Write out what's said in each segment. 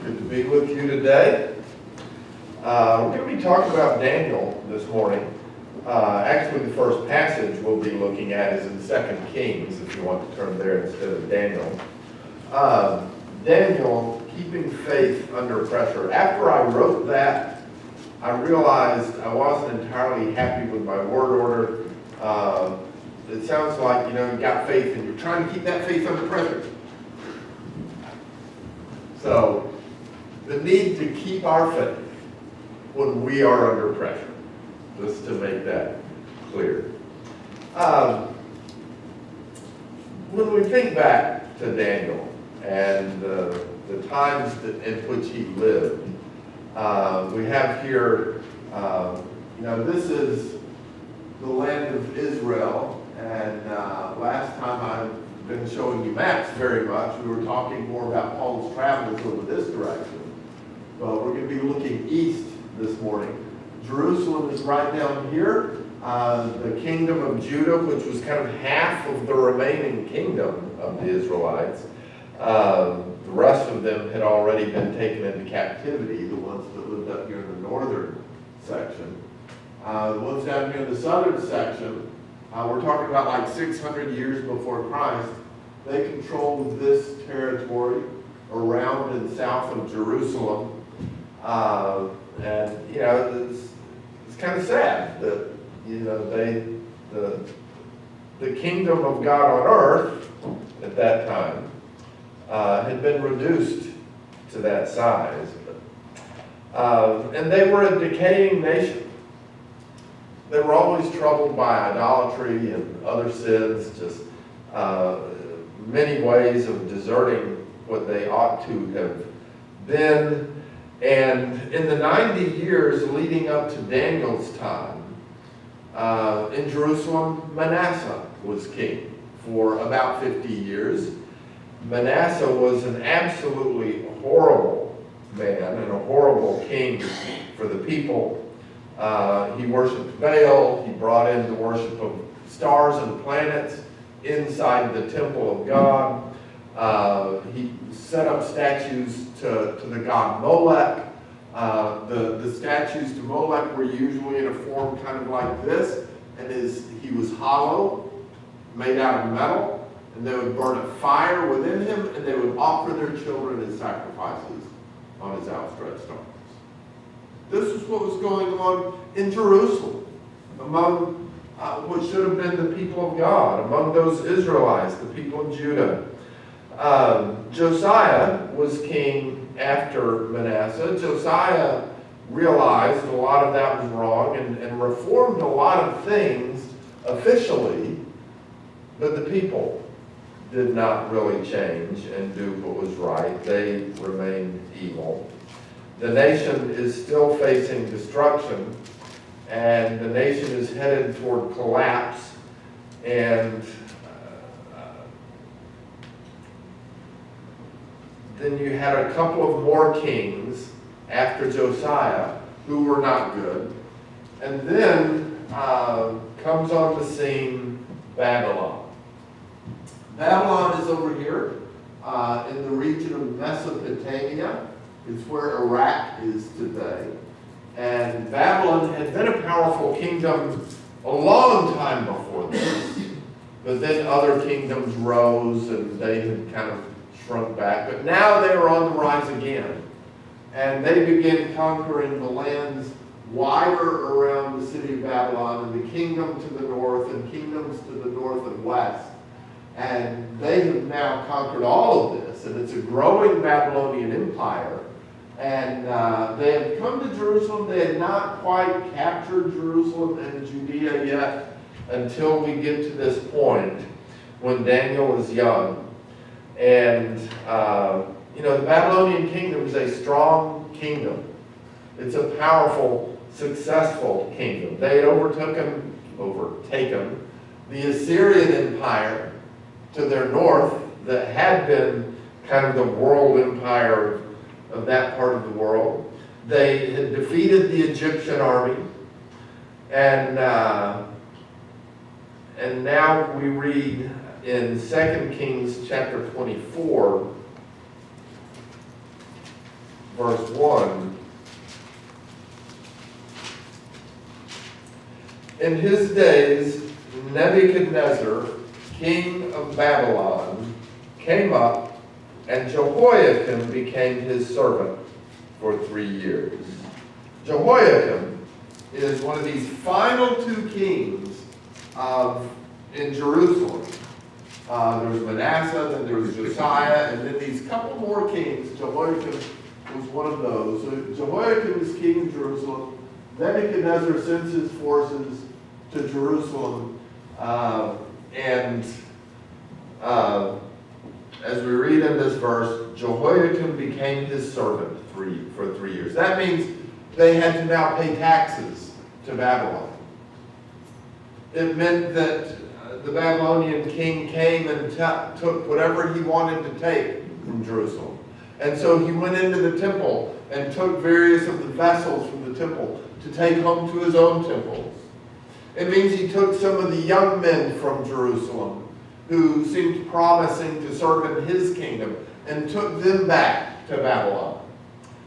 Good to be with you today. We're going to be talking about Daniel this morning. Actually, the first passage we'll be looking at is in 2 Kings, if you want to turn there instead of Daniel. Daniel, keeping faith under pressure. After I wrote that, I realized I wasn't entirely happy with my word order. It sounds like, you got faith and you're trying to keep that faith under pressure. So, the need to keep our faith when we are under pressure, just to make that clear. When we think back to Daniel and the times in which he lived, we have here, this is the land of Israel, and last time I've been showing you maps very much. We were talking more about Paul's travels over this direction. But we're going to be looking east this morning. Jerusalem is right down here. The kingdom of Judah, which was kind of half of the remaining kingdom of the Israelites. The rest of them had already been taken into captivity, the ones that lived up here in the northern section. The ones down here in the southern section, we're talking about like 600 years before Christ. They controlled this territory around and south of Jerusalem. It's kind of sad that, the kingdom of God on earth at that time had been reduced to that size. And they were a decaying nation. They were always troubled by idolatry and other sins, just many ways of deserting what they ought to have been. And in the 90 years leading up to Daniel's time, in Jerusalem, Manasseh was king for about 50 years. Manasseh was an absolutely horrible man and a horrible king for the people. He worshipped Baal. He brought in the worship of stars and planets inside the temple of God. He set up statues to the god Molech. The statues to Molech were usually in a form kind of like this, and he was hollow, made out of metal, and they would burn a fire within him, and they would offer their children as sacrifices on his outstretched arms. This is what was going on in Jerusalem, among what should have been the people of God, among those Israelites, the people of Judah. Josiah was king after Manasseh. Josiah realized a lot of that was wrong and reformed a lot of things officially, but the people did not really change and do what was right. They remained evil. The nation is still facing destruction, and the nation is headed toward collapse, and then you had a couple of more kings after Josiah who were not good. And then comes on the scene Babylon. Babylon is over here in the region of Mesopotamia. It's where Iraq is today. And Babylon had been a powerful kingdom a long time before this. But then other kingdoms rose and they had kind of shrunk back, but now they are on the rise again. And they began conquering the lands wider around the city of Babylon and the kingdom to the north and kingdoms to the north and west. And they have now conquered all of this, and it's a growing Babylonian empire. And they had come to Jerusalem. They had not quite captured Jerusalem and Judea yet until we get to this point when Daniel is young. And, the Babylonian kingdom is a strong kingdom. It's a powerful, successful kingdom. They had overtaken the Assyrian Empire to their north that had been kind of the world empire of that part of the world. They had defeated the Egyptian army. And now we read in 2 Kings chapter 24, verse 1. In his days, Nebuchadnezzar, king of Babylon, came up, and Jehoiakim became his servant for 3 years. Jehoiakim is one of these final two kings in Jerusalem. There was Manasseh, then there was Josiah, and then these couple more kings. Jehoiakim was one of those. So Jehoiakim is king of Jerusalem. Nebuchadnezzar sends his forces to Jerusalem, as we read in this verse, Jehoiakim became his servant for 3 years. That means they had to now pay taxes to Babylon. It meant that the Babylonian king came and took whatever he wanted to take from Jerusalem. And so he went into the temple and took various of the vessels from the temple to take home to his own temples. It means he took some of the young men from Jerusalem who seemed promising to serve in his kingdom and took them back to Babylon.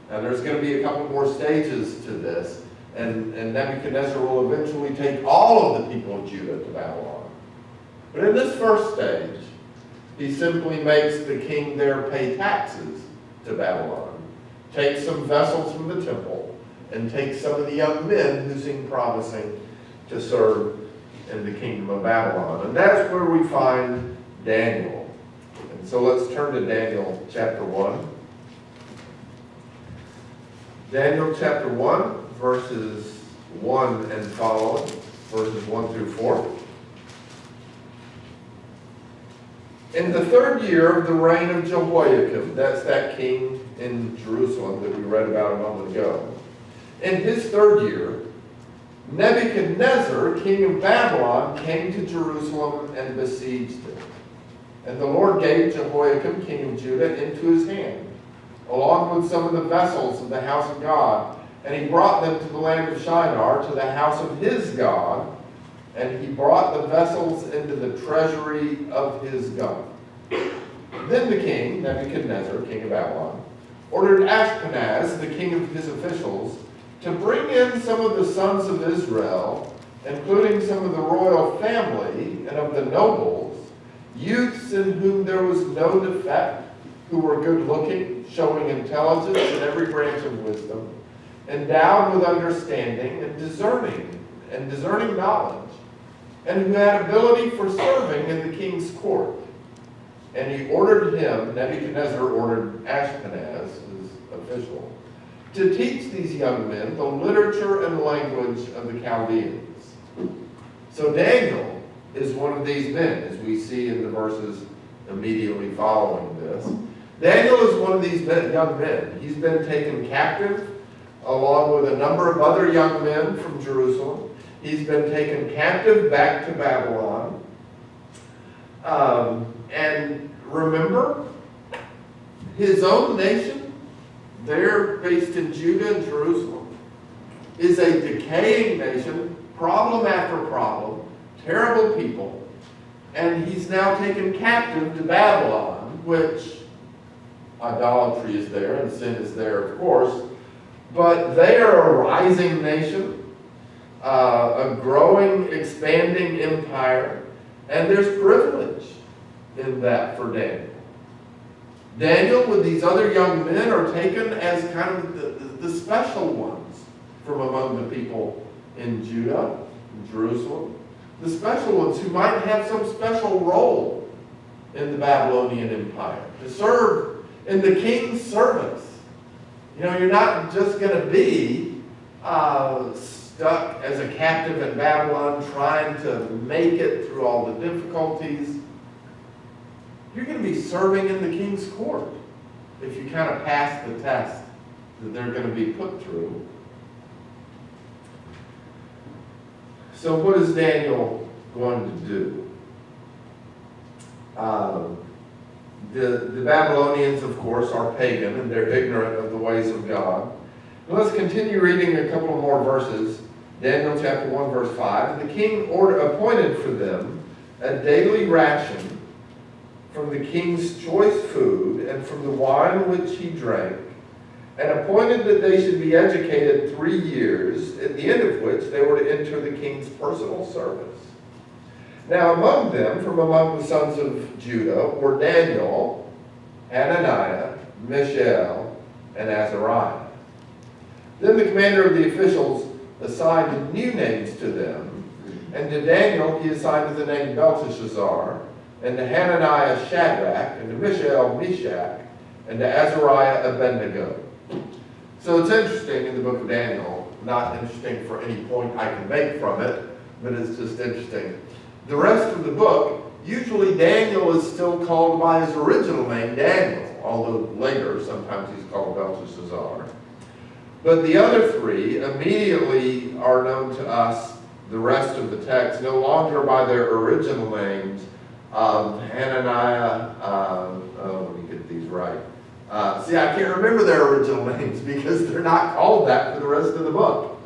Now there's going to be a couple more stages to this, and Nebuchadnezzar will eventually take all of the people of Judah to Babylon. But in this first stage, he simply makes the king there pay taxes to Babylon, take some vessels from the temple, and take some of the young men who seem promising to serve in the kingdom of Babylon. And that's where we find Daniel. And so let's turn to Daniel chapter 1. Daniel chapter 1, verses 1 and following, verses 1 through 4. In the 3rd year of the reign of Jehoiakim, that's that king in Jerusalem that we read about a moment ago, in his 3rd year, Nebuchadnezzar, king of Babylon, came to Jerusalem and besieged it. And the Lord gave Jehoiakim, king of Judah, into his hand, along with some of the vessels of the house of God. And he brought them to the land of Shinar, to the house of his God. And he brought the vessels into the treasury of his God. Then the king, Nebuchadnezzar, king of Babylon, ordered Ashpenaz, the king of his officials, to bring in some of the sons of Israel, including some of the royal family and of the nobles, youths in whom there was no defect, who were good-looking, showing intelligence in every branch of wisdom, endowed with understanding and discerning knowledge, and who had ability for serving in the king's court. And he ordered him, Nebuchadnezzar ordered Ashpenaz, his official, to teach these young men the literature and language of the Chaldeans. So Daniel is one of these men, as we see in the verses immediately following this. Daniel is one of these young men. He's been taken captive along with a number of other young men from Jerusalem. He's been taken captive back to Babylon. And remember, his own nation, they're based in Judah and Jerusalem, is a decaying nation, problem after problem, terrible people, and he's now taken captive to Babylon, which idolatry is there and sin is there, of course, but they are a rising nation, a growing, expanding empire, and there's privilege in that for Daniel. Daniel, with these other young men, are taken as kind of the special ones from among the people in Judah, in Jerusalem. The special ones who might have some special role in the Babylonian Empire, to serve in the king's service. You know, you're not just going to be stuck as a captive in Babylon trying to make it through all the difficulties. You're going to be serving in the king's court if you kind of pass the test that they're going to be put through. So what is Daniel going to do? The Babylonians, of course, are pagan and they're ignorant of the ways of God. And let's continue reading a couple of more verses. Daniel chapter 1, verse 5. The king appointed for them a daily ration from the king's choice food and from the wine which he drank, and appointed that they should be educated 3 years, at the end of which they were to enter the king's personal service. Now among them, from among the sons of Judah, were Daniel, Hananiah, Mishael, and Azariah. Then the commander of the officials assigned new names to them, and to Daniel he assigned the name Belteshazzar, and to Hananiah Shadrach, and to Mishael Meshach, and to Azariah Abednego. So it's interesting in the book of Daniel, not interesting for any point I can make from it, but it's just interesting. The rest of the book, usually Daniel is still called by his original name, Daniel, although later sometimes he's called Belteshazzar. But the other three immediately are known to us, the rest of the text, no longer by their original names. Hananiah, let me get these right. See, I can't remember their original names because they're not called that for the rest of the book.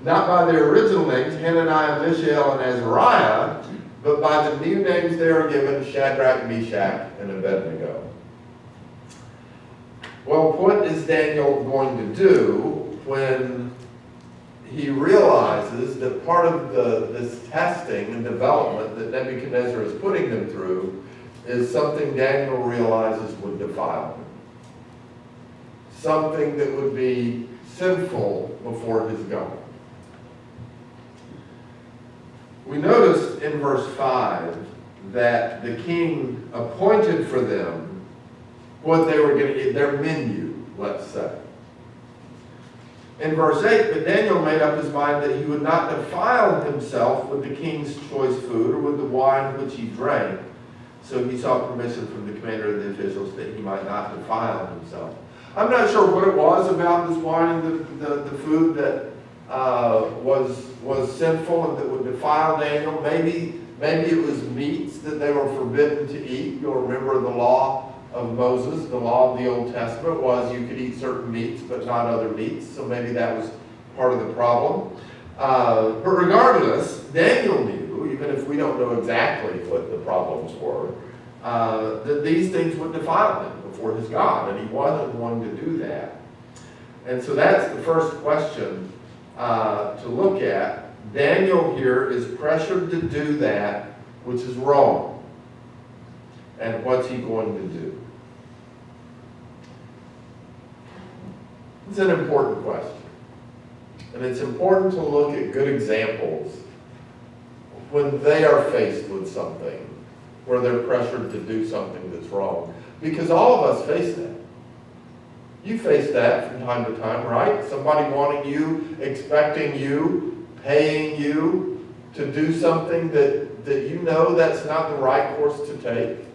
Not by their original names, Hananiah, Mishael, and Azariah, but by the new names they are given, Shadrach, Meshach, and Abednego. Well, what is Daniel going to do when he realizes that part of this testing and development that Nebuchadnezzar is putting them through is something Daniel realizes would defile him? Something that would be sinful before his God. We noticed in verse 5 that the king appointed for them what they were going to eat, their menu, let's say. In verse 8, but Daniel made up his mind that he would not defile himself with the king's choice food or with the wine which he drank. So he sought permission from the commander of the officials that he might not defile himself. I'm not sure what it was about this wine and the food that was sinful and that would defile Daniel. Maybe it was meats that they were forbidden to eat. You'll remember the law of Moses, the law of the Old Testament was you could eat certain meats but not other meats. So maybe that was part of the problem. But regardless, Daniel knew, even if we don't know exactly what the problems were, that these things would defile him before his God, and he wasn't going to do that. And so that's the first question to look at. Daniel here is pressured to do that which is wrong. And what's he going to do? It's an important question. And it's important to look at good examples when they are faced with something where they're pressured to do something that's wrong. Because all of us face that. You face that from time to time, right? Somebody wanting you, expecting you, paying you to do something that you know that's not the right course to take,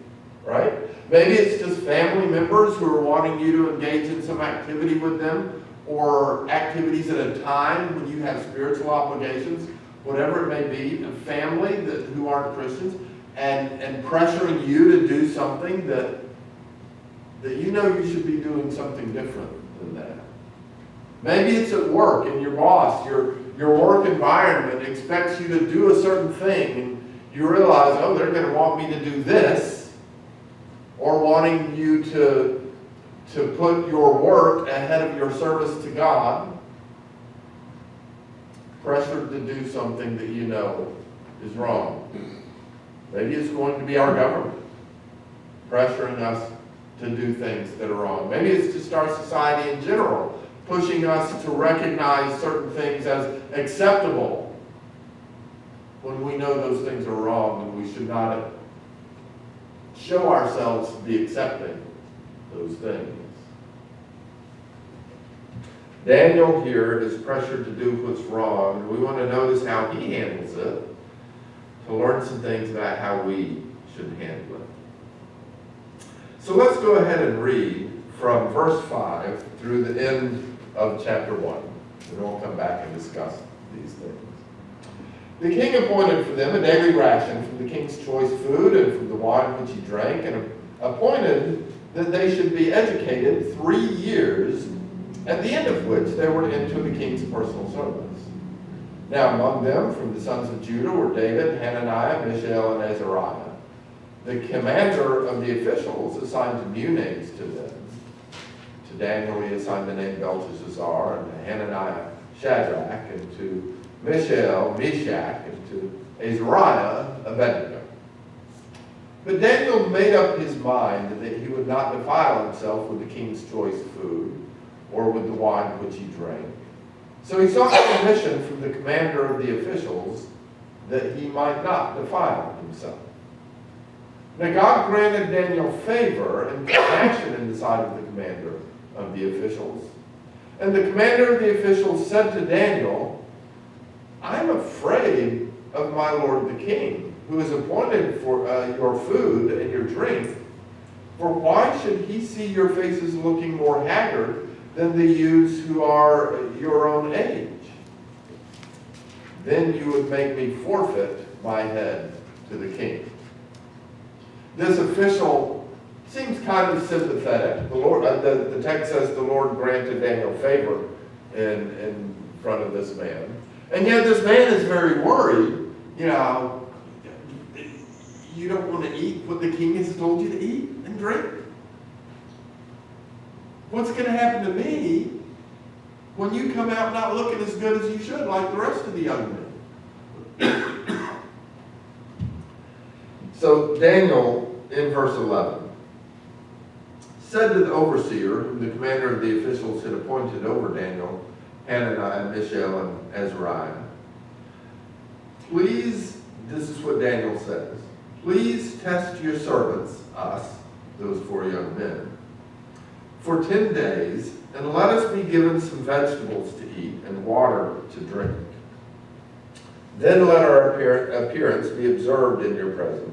right? Maybe it's just family members who are wanting you to engage in some activity with them, or activities at a time when you have spiritual obligations, whatever it may be, a family who aren't Christians, and pressuring you to do something that you know you should be doing something different than that. Maybe it's at work and your boss, your work environment expects you to do a certain thing and you realize, oh, they're going to want me to do this, or wanting you to put your work ahead of your service to God, pressured to do something that you know is wrong. Maybe it's going to be our government pressuring us to do things that are wrong. Maybe it's just our society in general, pushing us to recognize certain things as acceptable when we know those things are wrong and we should not show ourselves to be accepting those things. Daniel here is pressured to do what's wrong, and we want to notice how he handles it to learn some things about how we should handle it. So let's go ahead and read from verse 5 through the end of chapter 1. And we'll come back and discuss these things. The king appointed for them a daily ration from the king's choice food and from the wine which he drank, and appointed that they should be educated 3 years, at the end of which they were to enter the king's personal service. Now among them, from the sons of Judah, were David, Hananiah, Mishael, and Azariah. The commander of the officials assigned new names to them. To To Daniel he assigned the name Belteshazzar, and to Hananiah Shadrach, and to Mishael Meshach, and to Azariah Abednego. But Daniel made up his mind that he would not defile himself with the king's choice food, or with the wine which he drank. So he sought permission from the commander of the officials that he might not defile himself. Now God granted Daniel favor and compassion in the sight of the commander of the officials. And the commander of the officials said to Daniel, I am afraid of my lord the king, who is appointed for your food and your drink. For why should he see your faces looking more haggard than the youths who are your own age? Then you would make me forfeit my head to the king. This official seems kind of sympathetic. The Lord, the text says the Lord granted Daniel favor in front of this man. And yet this man is very worried. You know, you don't want to eat what the king has told you to eat and drink? What's going to happen to me when you come out not looking as good as you should like the rest of the young men? So Daniel, in verse 11, said to the overseer, whom the commander of the officials had appointed over Daniel, Hananiah, Mishael, and Azariah, please, this is what Daniel says, please test your servants, us, those 4 young men, for 10 days, and let us be given some vegetables to eat and water to drink. Then let our appearance be observed in your presence,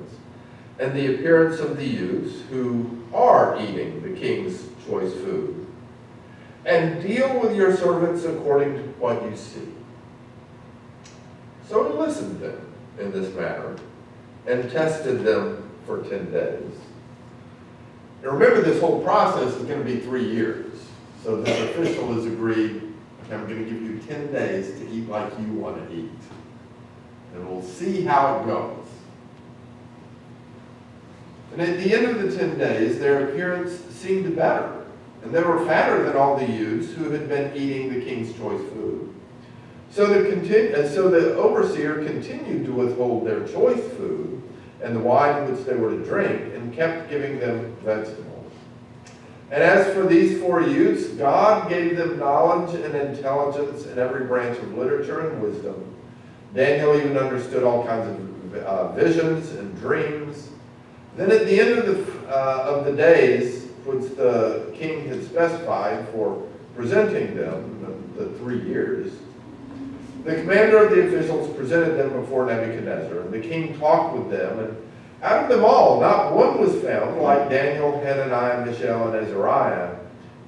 and the appearance of the youths who are eating the king's choice food. And deal with your servants according to what you see. So he listened to them in this matter, and tested them for 10 days. Now remember, this whole process is going to be 3 years. So this official has agreed, I'm going to give you 10 days to eat like you want to eat. And we'll see how it goes. And at the end of the 10 days, their appearance seemed better. And they were fatter than all the youths who had been eating the king's choice food. So the overseer continued to withhold their choice food and the wine which they were to drink, and kept giving them vegetables. And as for these 4 youths, God gave them knowledge and intelligence in every branch of literature and wisdom. Daniel even understood all kinds of visions and dreams. Then at the end of the days which the king had specified for presenting them, the 3 years, the commander of the officials presented them before Nebuchadnezzar, and the king talked with them, and out of them all, not one was found like Daniel, Hananiah, Mishael, and Azariah,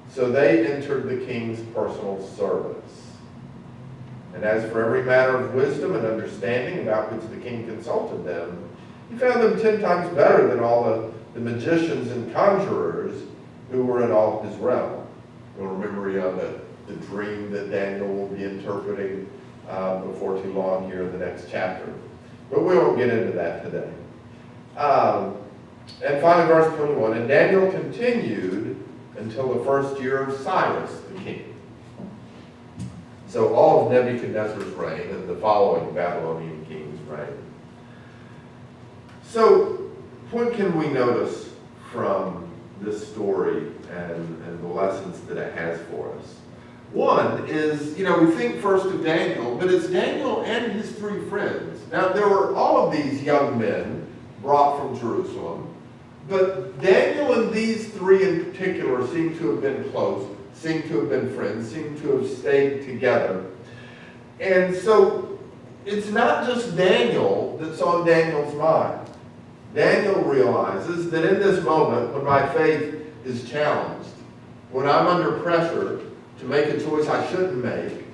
so they entered the king's personal service. And as for every matter of wisdom and understanding about which the king consulted them, he found them 10 times better than all the magicians and conjurers who were in all his realm. You'll remember the dream that Daniel will be interpreting before too long here in the next chapter. But we won't get into that today. And finally, verse 21, and Daniel continued until the first year of Cyrus the king. So all of Nebuchadnezzar's reign and the following Babylonian king's reign. So what can we notice from this story and the lessons that it has for us? One is, we think first of Daniel, but it's Daniel and his 3 friends. Now, there were all of these young men brought from Jerusalem, but Daniel and these 3 in particular seem to have been close, seem to have been friends, seem to have stayed together. And so it's not just Daniel that's on Daniel's mind. Daniel realizes that in this moment, when my faith is challenged, when I'm under pressure to make a choice I shouldn't make,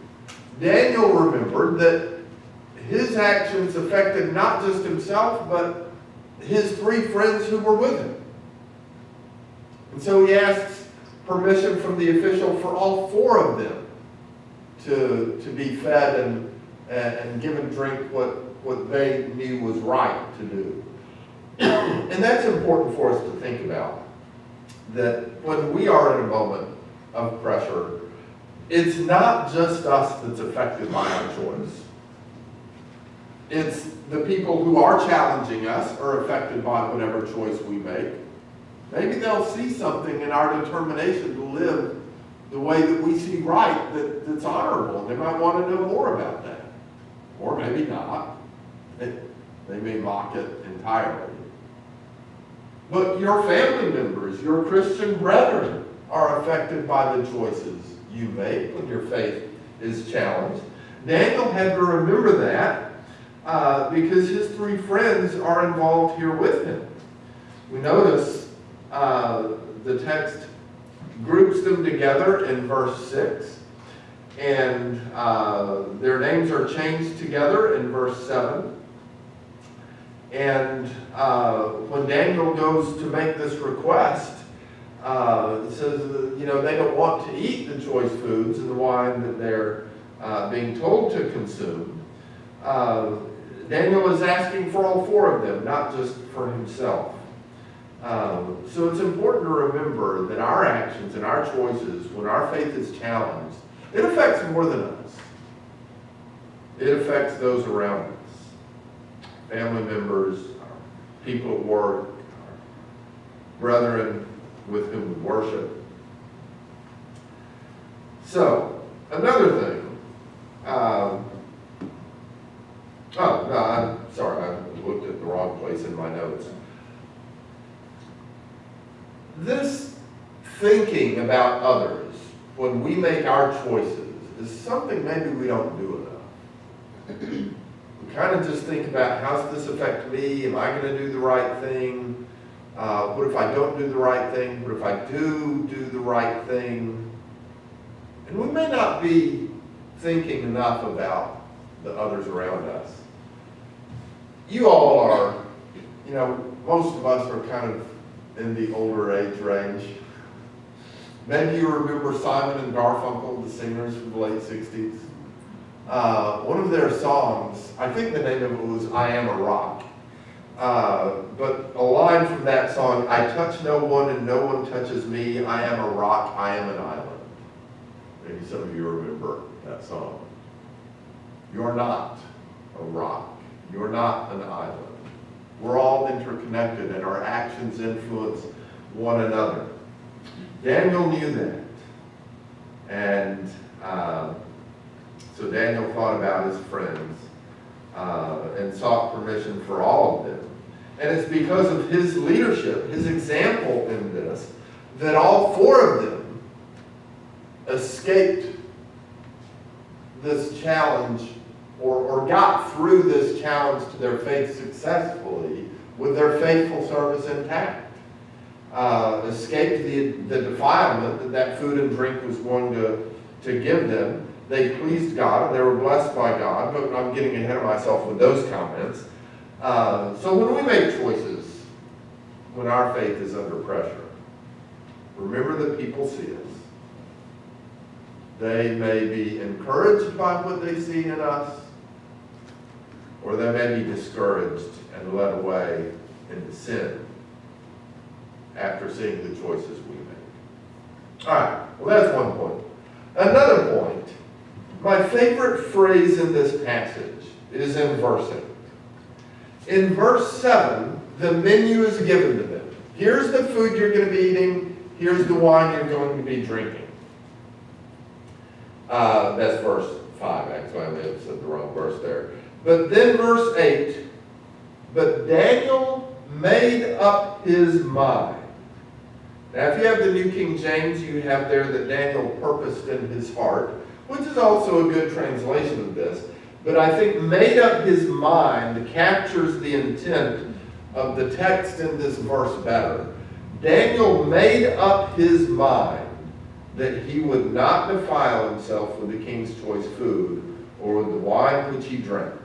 Daniel remembered that his actions affected not just himself, but his 3 friends who were with him. And so he asks permission from the official for all 4 of them to be fed and given drink what they knew was right to do. And that's important for us to think about, that when we are in a moment of pressure, it's not just us that's affected by our choice. It's the people who are challenging us are affected by whatever choice we make. Maybe they'll see something in our determination to live the way that we see right that's honorable, and they might want to know more about that. Or maybe not. They may mock it entirely. But your family members, your Christian brethren, are affected by the choices you make when your faith is challenged. Daniel had to remember that because his 3 friends are involved here with him. We notice the text groups them together in verse 6, and their names are changed together in verse 7. And when Daniel goes to make this request, it says, they don't want to eat the choice foods and the wine that they're being told to consume. Daniel is asking for all 4 of them, not just for himself. So it's important to remember that our actions and our choices, when our faith is challenged, it affects more than us. It affects those around us. Family members, people at work, brethren with whom we worship. So, another thing. I'm sorry, I looked at the wrong place in my notes. This thinking about others when we make our choices is something maybe we don't do enough. We kind of just think about, how's this affect me? Am I going to do the right thing? What if I don't do the right thing? What if I do the right thing? And we may not be thinking enough about the others around us. You all are, most of us are kind of in the older age range. Maybe you remember Simon and Garfunkel, the singers from the late 60s. One of their songs, I think the name of it was I Am a Rock. But a line from that song, I touch no one and no one touches me. I am a rock, I am an island. Maybe some of you remember that song. You're not a rock. You're not an island. We're all interconnected and our actions influence one another. Daniel knew that. And so Daniel thought about his friends and sought permission for all of them. And it's because of his leadership, his example in this, that all 4 of them escaped this challenge or got through this challenge to their faith successfully with their faithful service intact. Escaped the defilement that food and drink was going to give them. They pleased God and they were blessed by God, but I'm getting ahead of myself with those comments. So when we make choices, when our faith is under pressure, remember that people see us. They may be encouraged by what they see in us, or they may be discouraged and led away into sin after seeing the choices we make. All right, well that's one point. Another point, my favorite phrase in this passage is in verse 8. In verse 7, the menu is given to them. Here's the food you're going to be eating. Here's the wine you're going to be drinking. That's verse 5, actually. I may have said the wrong verse there. But then verse 8, but Daniel made up his mind. Now, if you have the New King James, you have there that Daniel purposed in his heart, which is also a good translation of this. But I think made up his mind captures the intent of the text in this verse better. Daniel made up his mind that he would not defile himself with the king's choice food or with the wine which he drank.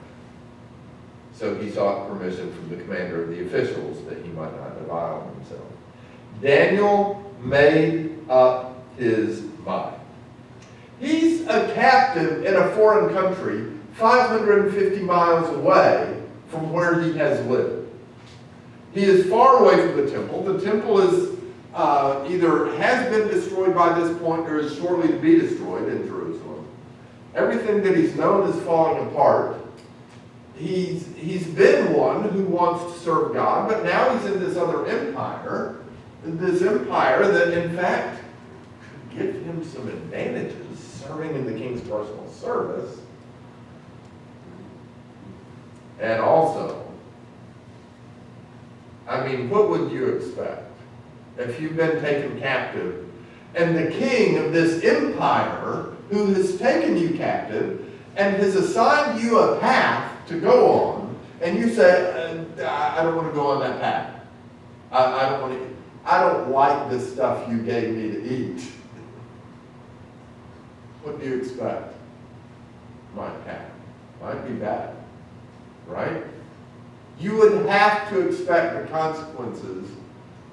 So he sought permission from the commander of the officials that he might not defile himself. Daniel made up his mind. He's a captive in a foreign country 550 miles away from where he has lived. He is far away from the temple. The temple is either has been destroyed by this point or is shortly to be destroyed in Jerusalem. Everything that he's known is falling apart. He's been one who wants to serve God, but now he's in this other empire, that in fact could give him some advantages, serving in the king's personal service. And also, I mean, what would you expect if you've been taken captive and the king of this empire who has taken you captive and has assigned you a path to go on, and you say, I don't want to go on that path. I don't like this stuff you gave me to eat. What do you expect? Might happen. Might be bad. Right? You would have to expect the consequences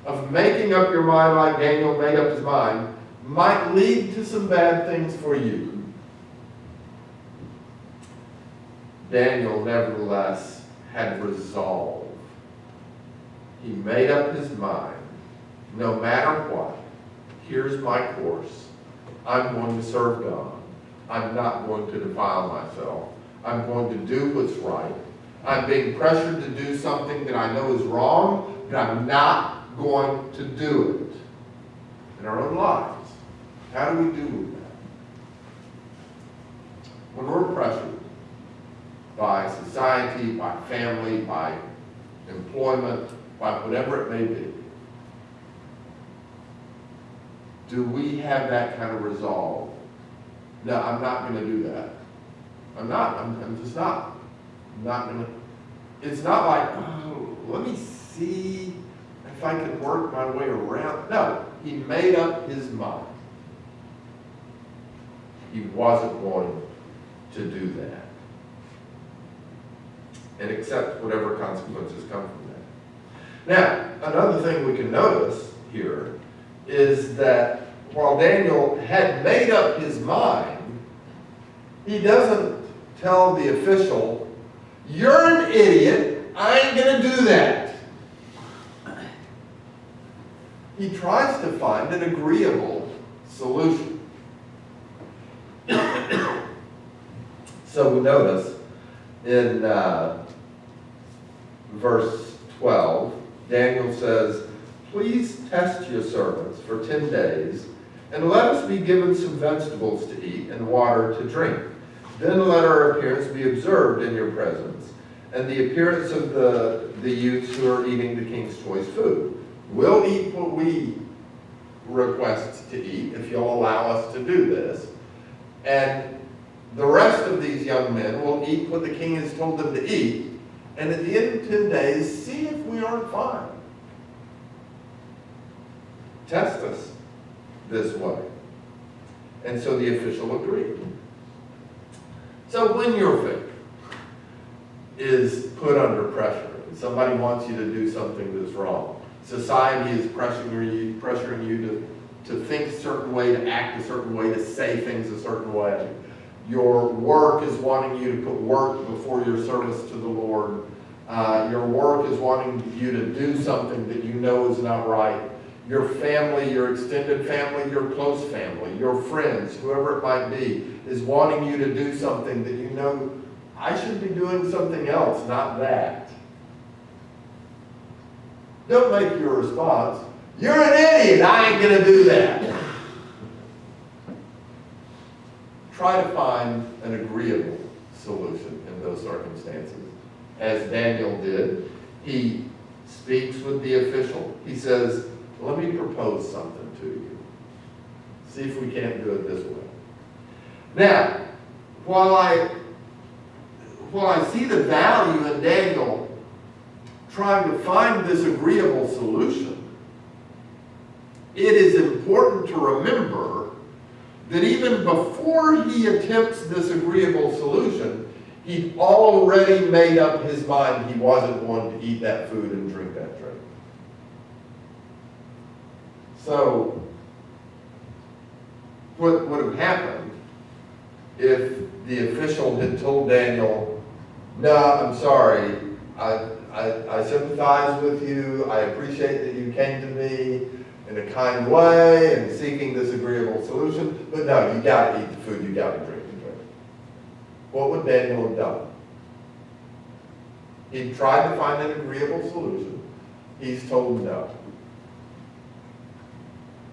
of making up your mind like Daniel made up his mind might lead to some bad things for you. Daniel, nevertheless, had resolve. He made up his mind, no matter what, here's my course. I'm going to serve God. I'm not going to defile myself. I'm going to do what's right. I'm being pressured to do something that I know is wrong, but I'm not going to do it. In our own lives, how do we do with that? When we're pressured by society, by family, by employment, by whatever it may be, do we have that kind of resolve? No, I'm not going to do that. I'm just not. I'm not going to. It's not like, oh, let me see if I can work my way around. No, he made up his mind. He wasn't going to do that. And accept whatever consequences come from that. Now, another thing we can notice here is that while Daniel had made up his mind, he doesn't tell the official, "You're an idiot, I ain't going to do that." He tries to find an agreeable solution. So we notice in verse 12, Daniel says, "Please test your servants for 10 days, and let us be given some vegetables to eat and water to drink. Then let our appearance be observed in your presence, and the appearance of the youths who are eating the king's choice food. We'll eat what we request to eat, if you'll allow us to do this. And the rest of these young men will eat what the king has told them to eat, and at the end of 10 days, see if we aren't fine. Test us this way." And so the official agreed. So when your faith is put under pressure, and somebody wants you to do something that's wrong, society is pressuring you to think a certain way, to act a certain way, to say things a certain way. Your work is wanting you to put work before your service to the Lord. Your work is wanting you to do something that you know is not right. Your family, your extended family, your close family, your friends, whoever it might be, is wanting you to do something that you know, I should be doing something else, not that. Don't make your response, "You're an idiot, I ain't going to do that." Try to find an agreeable solution in those circumstances. As Daniel did, he speaks with the official. He says, "Let me propose something to you. See if we can't do it this way." Now, while I see the value in Daniel trying to find this agreeable solution, it is important to remember that even before he attempts this agreeable solution, he'd already made up his mind he wasn't going to eat that food and drink that drink. So, what would have happened if the official had told Daniel, "No, I'm sorry, I sympathize with you, I appreciate that you came to me in a kind way and seeking this agreeable solution, but no, you got to eat the food, you got to drink the drink. What would Daniel have done? He tried to find an agreeable solution. He's told no.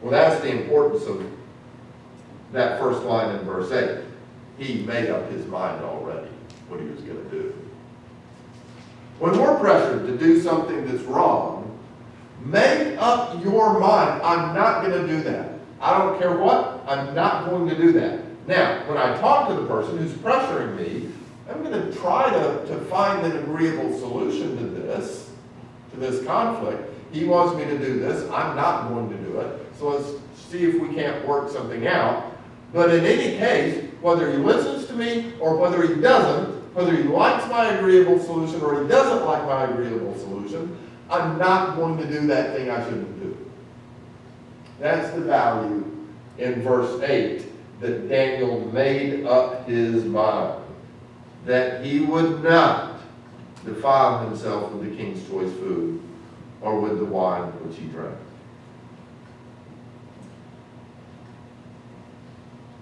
Well, that's the importance of that first line in verse 8. He made up his mind already what he was going to do. When we're pressured to do something that's wrong, make up your mind. I'm not going to do that. I don't care what. I'm not going to do that. Now, when I talk to the person who's pressuring me, I'm going to try to find an agreeable solution to this conflict. He wants me to do this. I'm not going to do it. So let's see if we can't work something out. But in any case, whether he listens to me or whether he doesn't, whether he likes my agreeable solution or he doesn't like my agreeable solution, I'm not going to do that thing I shouldn't do. That's the value in verse 8, that Daniel made up his mind that he would not defile himself with the king's choice food or with the wine which he drank.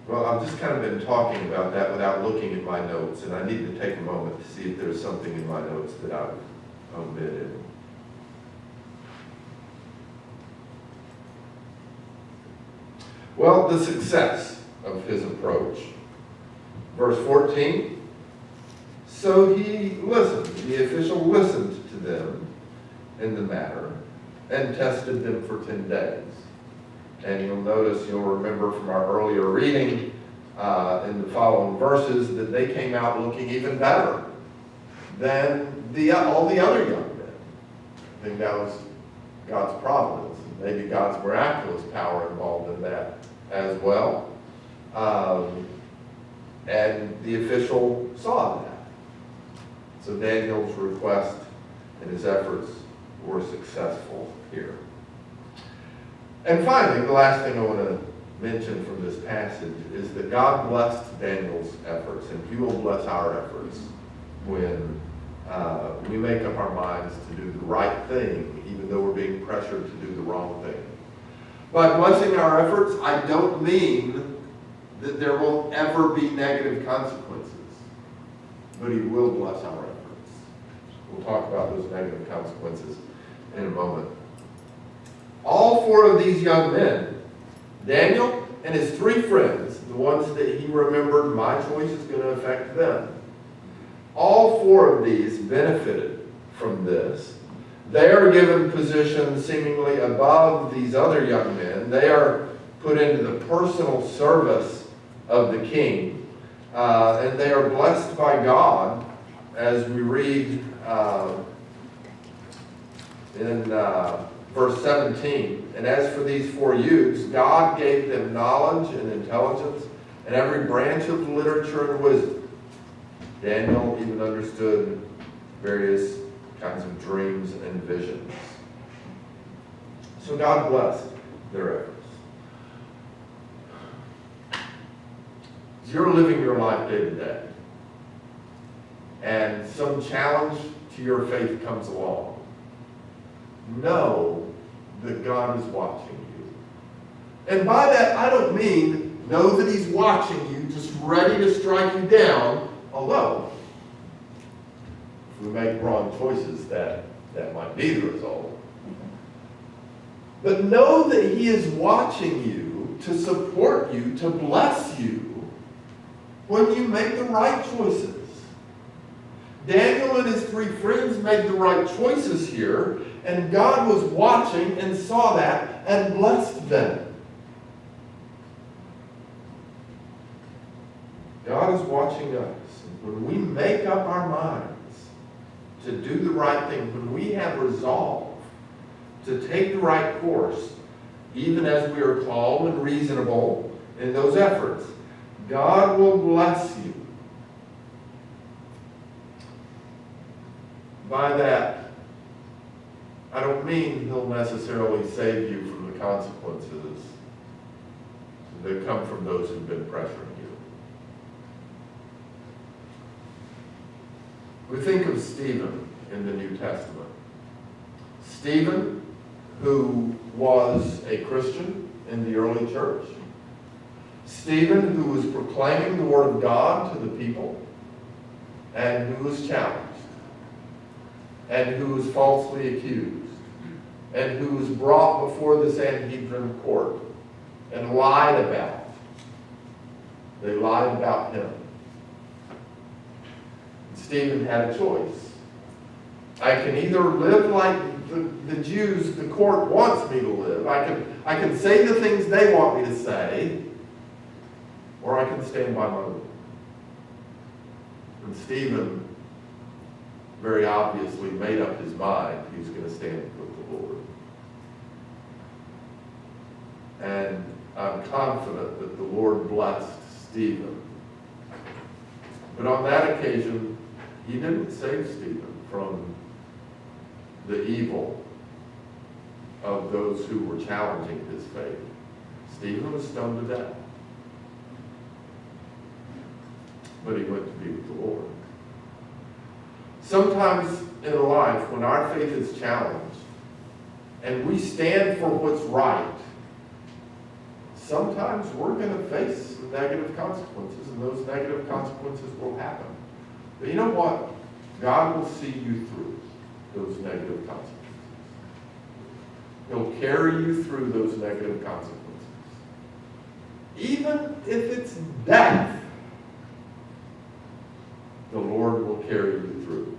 Well, I've just kind of been talking about that without looking at my notes, and I need to take a moment to see if there's something in my notes that I've omitted. Well, the success of his approach. Verse 14, so he listened, the official listened to them in the matter and tested them for 10 days. And you'll remember from our earlier reading in the following verses that they came out looking even better than all the other young men. I think that was God's providence, and maybe God's miraculous power involved in that as well. And the official saw that. So Daniel's request and his efforts were successful here. And finally, the last thing I want to mention from this passage is that God blessed Daniel's efforts, and he will bless our efforts when we make up our minds to do the right thing, even though we're being pressured to do the wrong thing. By blessing our efforts, I don't mean that there won't ever be negative consequences, but he will bless our efforts. We'll talk about those negative consequences in a moment. All four of these young men, Daniel and his three friends, the ones that he remembered, my choice is going to affect them. All four of these benefited from this. They are given positions seemingly above these other young men. They are put into the personal service of the king. And they are blessed by God, as we read in verse 17. And as for these four youths, God gave them knowledge and intelligence and every branch of literature and wisdom. Daniel even understood various kinds of dreams and visions. So God blessed their efforts. As you're living your life day to day, and some challenge to your faith comes along, know that God is watching you. And by that, I don't mean know that he's watching you, just ready to strike you down, although if we make wrong choices, that might be the result. But know that he is watching you to support you, to bless you when you make the right choices. Daniel and his three friends made the right choices here, and God was watching and saw that and blessed them. God is watching us. When we make up our minds to do the right thing, when we have resolve to take the right course, even as we are calm and reasonable in those efforts, God will bless you. By that, I don't mean he'll necessarily save you from the consequences that come from those who've been pressuring you. We think of Stephen in the New Testament. Stephen, who was a Christian in the early church. Stephen, who was proclaiming the word of God to the people, and who was challenged, and who was falsely accused, and who was brought before the Sanhedrin court and lied about. They lied about him. Stephen had a choice. I can either live like the Jews, the court wants me to live. I can say the things they want me to say, or I can stand by my word. And Stephen very obviously made up his mind he was going to stand with the Lord. And I'm confident that the Lord blessed Stephen. But on that occasion, he didn't save Stephen from the evil of those who were challenging his faith. Stephen was stoned to death. But he went to be with the Lord. Sometimes in life, when our faith is challenged, and we stand for what's right, sometimes we're going to face some negative consequences, and those negative consequences will happen. But you know what? God will see you through those negative consequences. He'll carry you through those negative consequences. Even if it's death, the Lord will carry you through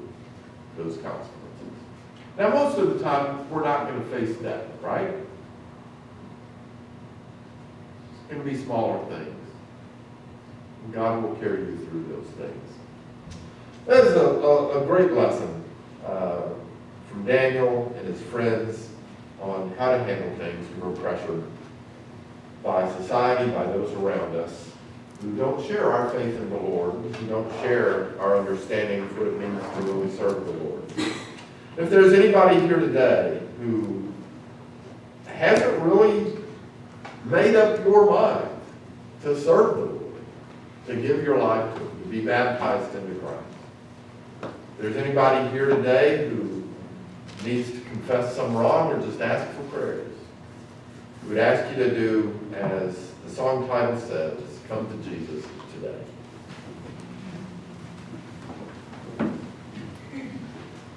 those consequences. Now, most of the time, we're not going to face death, right? It's going to be smaller things. And God will carry you through those things. That is a great lesson from Daniel and his friends on how to handle things when we're pressured by society, by those around us, who don't share our faith in the Lord, who don't share our understanding of what it means to really serve the Lord. If there's anybody here today who hasn't really made up your mind to serve the Lord, to give your life to Him, to be baptized into Christ, if there's anybody here today who needs to confess some wrong or just ask for prayers, we would ask you to do as the song title says, come to Jesus today.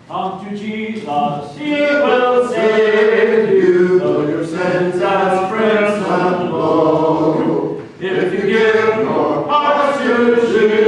Come to Jesus, He will save you, though your sins as crimson glow. If you give your